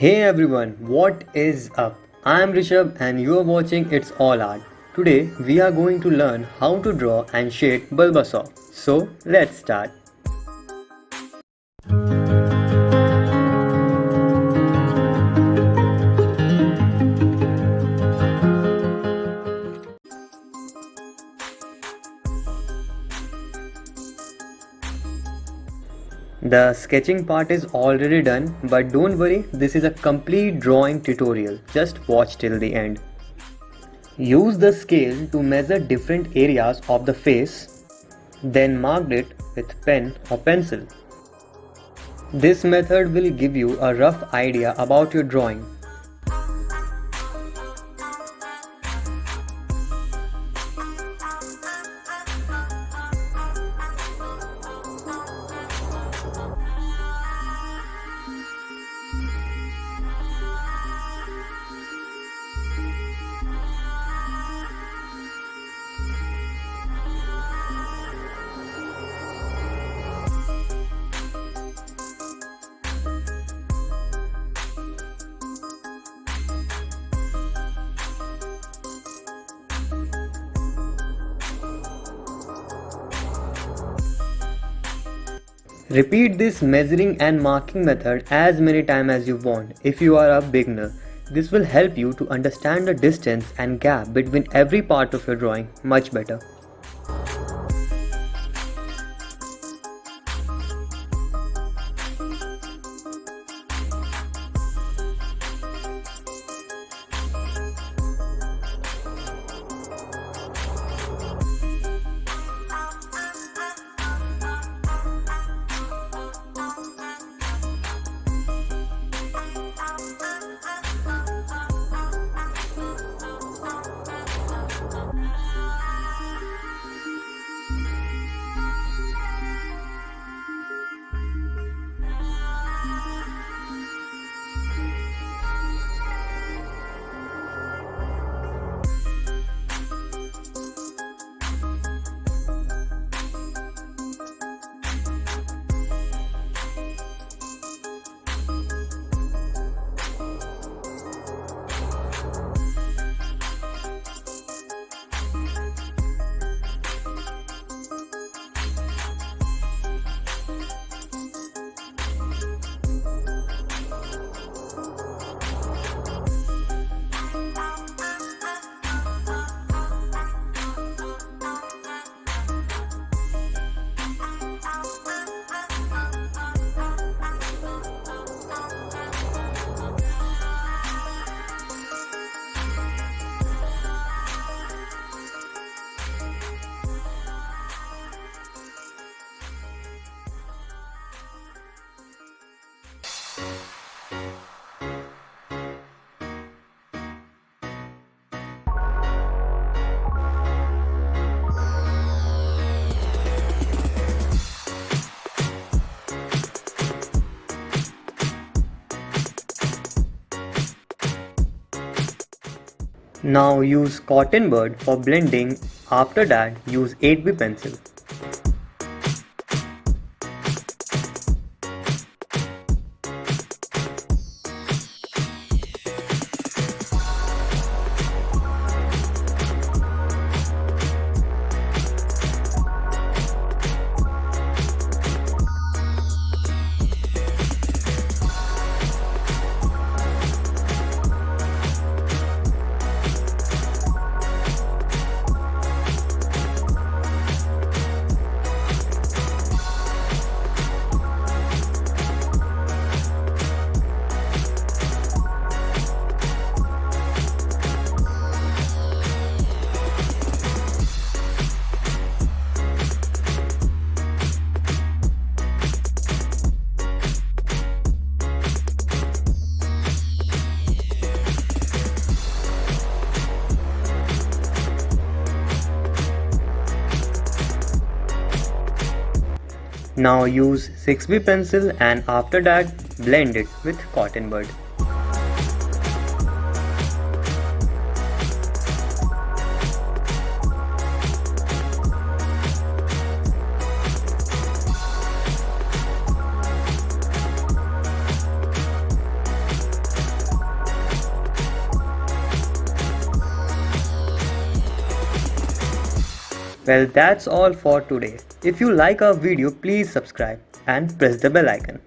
Hey everyone, what is up? I am Rishabh and you are watching It's All Art. Today we are going to learn how to draw and shade bulbasaur. So let's start. The sketching part is already done, but don't worry, this is a complete drawing tutorial. Just watch till the end. Use the scale to measure different areas of the face, then mark it with pen or pencil. This method will give you a rough idea about your drawing. Repeat this measuring and marking method as many times as you want if you are a beginner. This will help you to understand the distance and gap between every part of your drawing much better. Now use cotton bud for blending. After that, use 8B pencil. Now use 6B pencil and after that blend it with cotton bud. Well, that's all for today. If you like our video, please subscribe and press the bell icon.